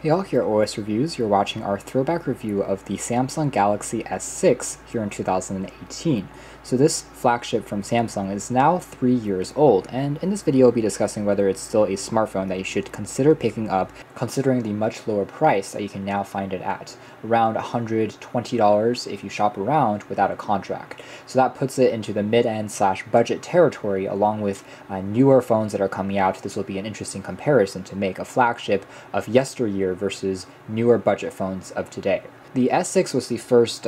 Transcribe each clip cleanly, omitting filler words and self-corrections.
Hey all, here at OS Reviews. You're watching our throwback review of the Samsung Galaxy S6 here in 2018. So this flagship from Samsung is now 3 years old, and in this video we'll be discussing whether it's still a smartphone that you should consider picking up, considering the much lower price that you can now find it at, around $120 if you shop around without a contract. So that puts it into the mid-end / budget territory, along with newer phones that are coming out. This will be an interesting comparison to make a flagship of yesteryear versus newer budget phones of today. The S6 was the first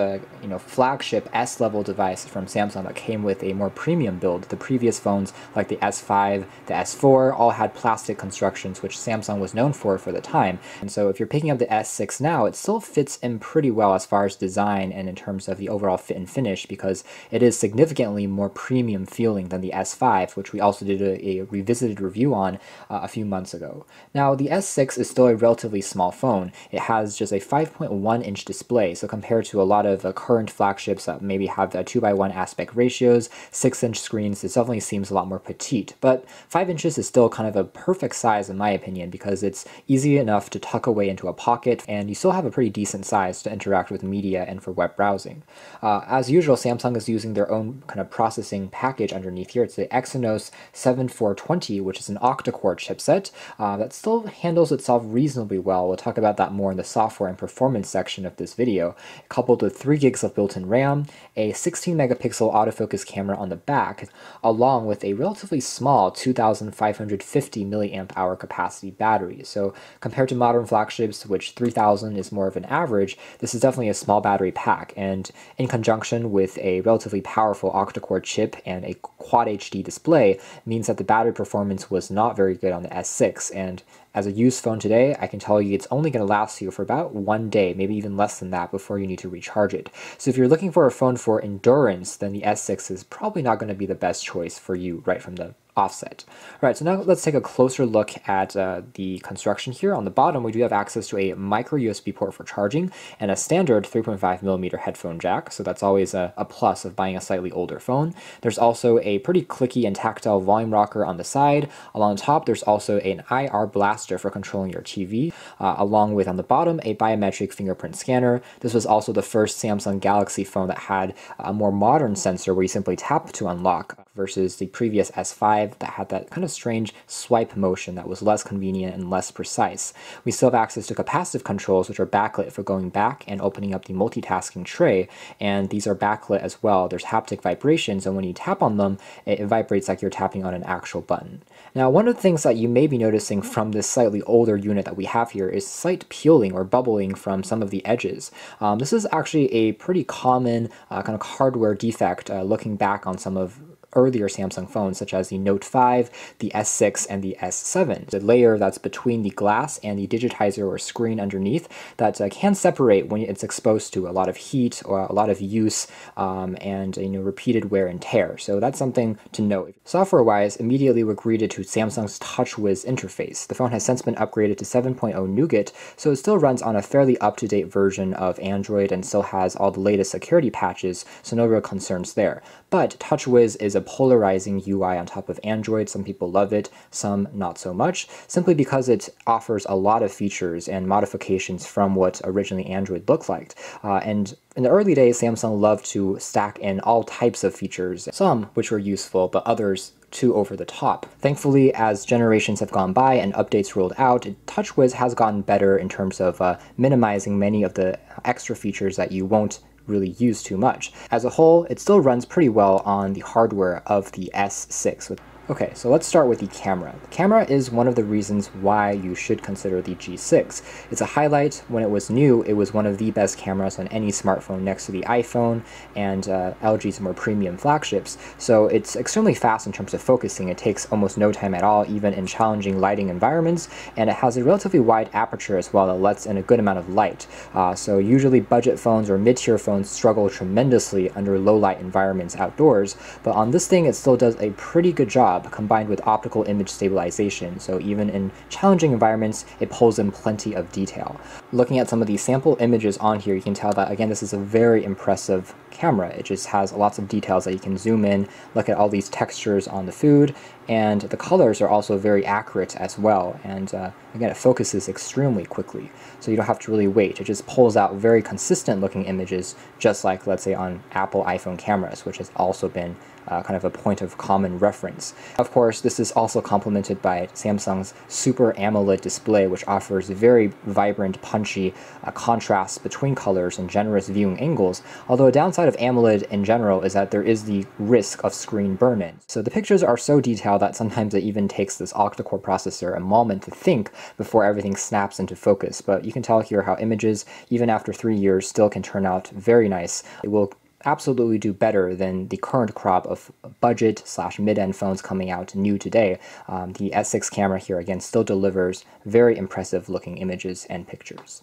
flagship S-level device from Samsung that came with a more premium build. The previous phones, like the S5, the S4, all had plastic constructions, which Samsung was known for the time. And so if you're picking up the S6 now, it still fits in pretty well as far as design and in terms of the overall fit and finish, because it is significantly more premium feeling than the S5, which we also did a revisited review on a few months ago. Now, the S6 is still a relatively small phone. It has just a 5.1-inch display, so compared to a lot of current flagships that maybe have 2:1 aspect ratios, 6-inch screens, this definitely seems a lot more petite. But 5 inches is still kind of a perfect size in my opinion, because it's easy enough to tuck away into a pocket, and you still have a pretty decent size to interact with media and for web browsing. As usual, Samsung is using their own kind of processing package underneath here. It's the Exynos 7420, which is an octa-core chipset that still handles itself reasonably well. We'll talk about that more in the software and performance section of this video, coupled with 3 gigs of built-in RAM, a 16 megapixel autofocus camera on the back, along with a relatively small 2,550 milliamp hour capacity battery. So compared to modern flagships, which 3,000 is more of an average, this is definitely a small battery pack, and in conjunction with a relatively powerful octa-core chip and a quad HD display means that the battery performance was not very good on the S6, and as a used phone today, I can tell you it's only going to last you for about 1 day, maybe even less than that, before you need to recharge it. So if you're looking for a phone for endurance, then the S6 is probably not going to be the best choice for you right from the offset. All right, so now let's take a closer look at the construction here. On the bottom, we do have access to a micro USB port for charging and a standard 3.5mm headphone jack, so that's always a plus of buying a slightly older phone. There's also a pretty clicky and tactile volume rocker on the side. Along the top, there's also an IR blaster for controlling your TV, along with, on the bottom, a biometric fingerprint scanner. This was also the first Samsung Galaxy phone that had a more modern sensor where you simply tap to unlock, versus the previous S5 that had that kind of strange swipe motion that was less convenient and less precise. We still have access to capacitive controls, which are backlit for going back and opening up the multitasking tray, and these are backlit as well. There's haptic vibrations, and when you tap on them, it vibrates like you're tapping on an actual button. Now, one of the things that you may be noticing from this slightly older unit that we have here is slight peeling or bubbling from some of the edges. This is actually a pretty common kind of hardware defect looking back on some of earlier Samsung phones, such as the Note 5, the S6, and the S7. The layer that's between the glass and the digitizer or screen underneath that can separate when it's exposed to a lot of heat or a lot of use and repeated wear and tear. So that's something to note. Software-wise, immediately we're greeted to Samsung's TouchWiz interface. The phone has since been upgraded to 7.0 Nougat, so it still runs on a fairly up-to-date version of Android and still has all the latest security patches, so no real concerns there. But TouchWiz is a polarizing UI on top of Android. Some people love it, some not so much, simply because it offers a lot of features and modifications from what originally Android looked like. And in the early days, Samsung loved to stack in all types of features, some which were useful, but others too over the top. Thankfully, as generations have gone by and updates rolled out, TouchWiz has gotten better in terms of minimizing many of the extra features that you won't really use too much. As a whole, it still runs pretty well on the hardware of the S6. Okay, so let's start with the camera. The camera is one of the reasons why you should consider the G6. It's a highlight. When it was new, it was one of the best cameras on any smartphone next to the iPhone and LG's more premium flagships. So it's extremely fast in terms of focusing. It takes almost no time at all, even in challenging lighting environments, and it has a relatively wide aperture as well that lets in a good amount of light. So usually budget phones or mid-tier phones struggle tremendously under low light environments outdoors, but on this thing it still does a pretty good job job combined with optical image stabilization, so even in challenging environments, it pulls in plenty of detail. Looking at some of these sample images on here, you can tell that, again, this is a very impressive camera. It just has lots of details that you can zoom in, look at all these textures on the food, and the colors are also very accurate as well. And again, it focuses extremely quickly, so you don't have to really wait. It just pulls out very consistent looking images, just like, let's say, on Apple iPhone cameras, which has also been kind of a point of common reference. Of course, this is also complemented by Samsung's Super AMOLED display, which offers very vibrant, punchy contrasts between colors and generous viewing angles, although a downside of AMOLED in general is that there is the risk of screen burn-in. So the pictures are so detailed that sometimes it even takes this octa-core processor a moment to think before everything snaps into focus, but you can tell here how images, even after 3 years, still can turn out very nice. It will absolutely do better than the current crop of budget/mid-end phones coming out new today. The S6 camera here, again, still delivers very impressive looking images and pictures,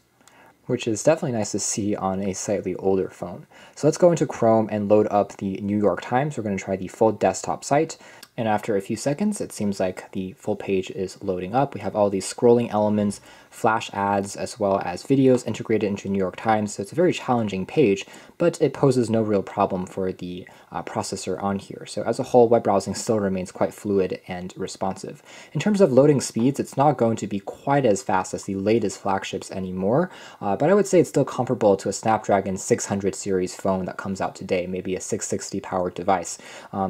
which is definitely nice to see on a slightly older phone. So let's go into Chrome and load up the New York Times. We're going to try the full desktop site. And after a few seconds, it seems like the full page is loading up. We have all these scrolling elements, flash ads, as well as videos integrated into New York Times. So it's a very challenging page, but it poses no real problem for the processor on here. So as a whole, web browsing still remains quite fluid and responsive. In terms of loading speeds, it's not going to be quite as fast as the latest flagships anymore, but I would say it's still comparable to a Snapdragon 600 series phone that comes out today, maybe a 660 powered device.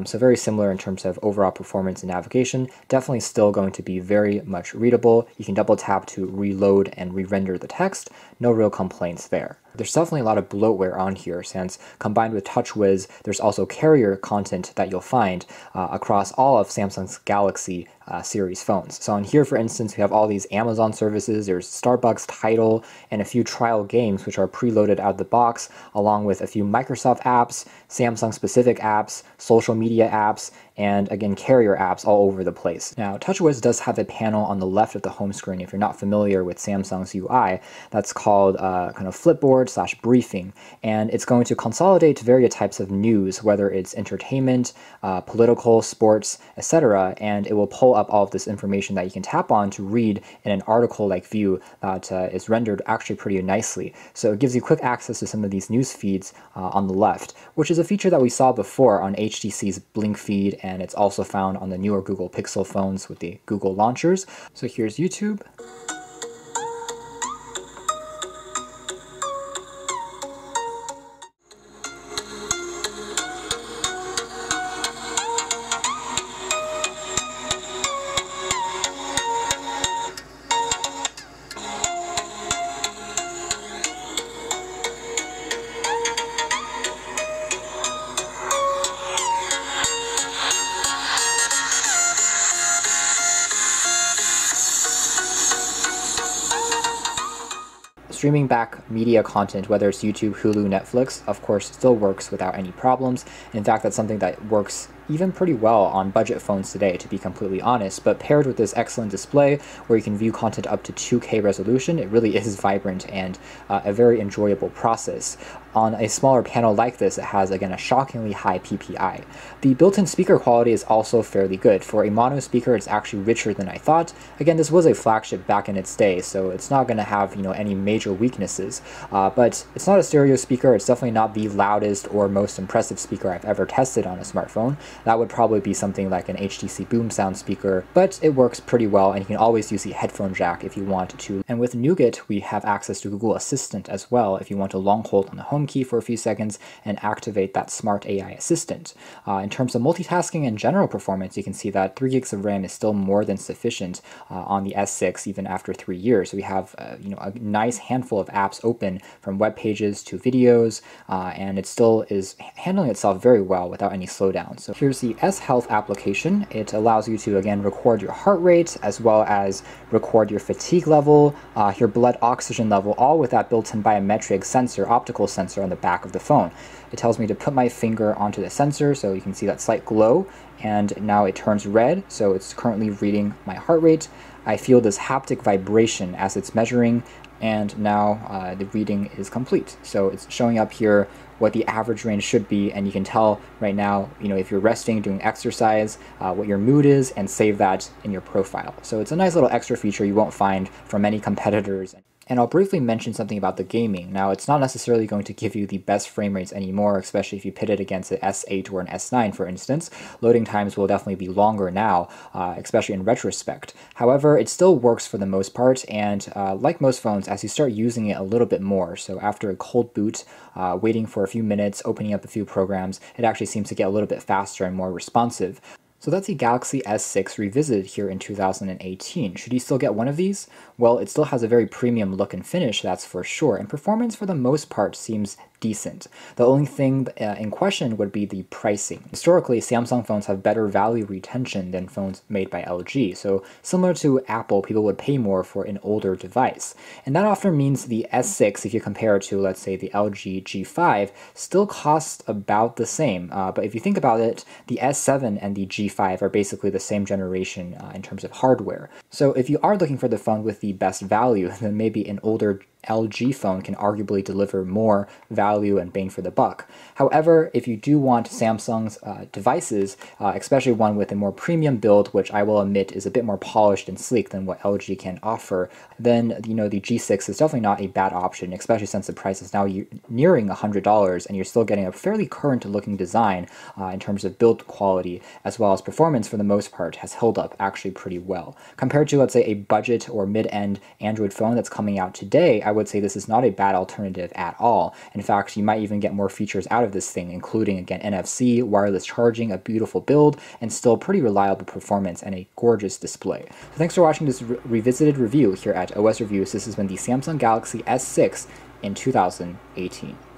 So very similar in terms of overall performance and navigation. Definitely still going to be very much readable. You can double tap to reload and re-render the text. No real complaints there. There's definitely a lot of bloatware on here, since combined with TouchWiz, there's also carrier content that you'll find across all of Samsung's Galaxy series phones. So on here, for instance, we have all these Amazon services, there's Starbucks, Tidal, and a few trial games which are preloaded out of the box, along with a few Microsoft apps, Samsung-specific apps, social media apps, and again, carrier apps all over the place. Now, TouchWiz does have a panel on the left of the home screen. If you're not familiar with Samsung's UI, that's called kind of Flipboard/briefing, and it's going to consolidate various types of news, whether it's entertainment, political, sports, etc., and it will pull up all of this information that you can tap on to read in an article-like view that is rendered actually pretty nicely. So it gives you quick access to some of these news feeds on the left, which is a feature that we saw before on HTC's Blink feed, and it's also found on the newer Google Pixel phones with the Google launchers. So here's YouTube. Streaming back media content, whether it's YouTube, Hulu, Netflix, of course, still works without any problems. In fact, that's something that works even pretty well on budget phones today, to be completely honest. But paired with this excellent display where you can view content up to 2K resolution, it really is vibrant and a very enjoyable process. On a smaller panel like this, it has, again, a shockingly high PPI. The built-in speaker quality is also fairly good. For a mono speaker, it's actually richer than I thought. Again, this was a flagship back in its day, so it's not going to have, any major weaknesses. But it's not a stereo speaker. It's definitely not the loudest or most impressive speaker I've ever tested on a smartphone. That would probably be something like an HTC Boom Sound speaker, but it works pretty well, and you can always use the headphone jack if you want to. And with Nougat, we have access to Google Assistant as well if you want to long hold on the home key for a few seconds and activate that smart AI assistant. In terms of multitasking and general performance, you can see that 3 gigs of RAM is still more than sufficient on the S6 even after 3 years. So we have a nice handful of apps open, from web pages to videos, and it still is handling itself very well without any slowdown. So here's the S Health application. It allows you to, again, record your heart rate as well as record your fatigue level, your blood oxygen level, all with that built-in biometric sensor, optical sensor on the back of the phone. It tells me to put my finger onto the sensor, so you can see that slight glow, and now it turns red, so it's currently reading my heart rate. I feel this haptic vibration as it's measuring, and now the reading is complete. So it's showing up here what the average range should be, and you can tell right now, if you're resting, doing exercise, what your mood is, and save that in your profile. So it's a nice little extra feature you won't find from many competitors. And I'll briefly mention something about the gaming. Now, it's not necessarily going to give you the best frame rates anymore, especially if you pit it against an S8 or an S9, for instance. Loading times will definitely be longer now, especially in retrospect. However, it still works for the most part, and like most phones, as you start using it a little bit more, so after a cold boot, waiting for a few minutes, opening up a few programs, it actually seems to get a little bit faster and more responsive. So that's the Galaxy S6 revisited here in 2018. Should you still get one of these? Well, it still has a very premium look and finish, that's for sure, and performance for the most part seems decent. The only thing in question would be the pricing. Historically, Samsung phones have better value retention than phones made by LG, so similar to Apple, people would pay more for an older device. And that often means the S6, if you compare it to, let's say, the LG G5, still costs about the same. But if you think about it, the S7 and the G5 are basically the same generation in terms of hardware. So if you are looking for the phone with the best value, then maybe an older LG phone can arguably deliver more value and bang for the buck. However, if you do want Samsung's devices, especially one with a more premium build, which I will admit is a bit more polished and sleek than what LG can offer, then the G6 is definitely not a bad option, especially since the price is now nearing $100 and you're still getting a fairly current looking design in terms of build quality, as well as performance for the most part has held up actually pretty well. Compared to, let's say, a budget or mid-end Android phone that's coming out today, I would say this is not a bad alternative at all. In fact, you might even get more features out of this thing, including, again, NFC, wireless charging, a beautiful build, and still pretty reliable performance and a gorgeous display. So thanks for watching this revisited review here at OS Reviews. This has been the Samsung Galaxy S6 in 2018.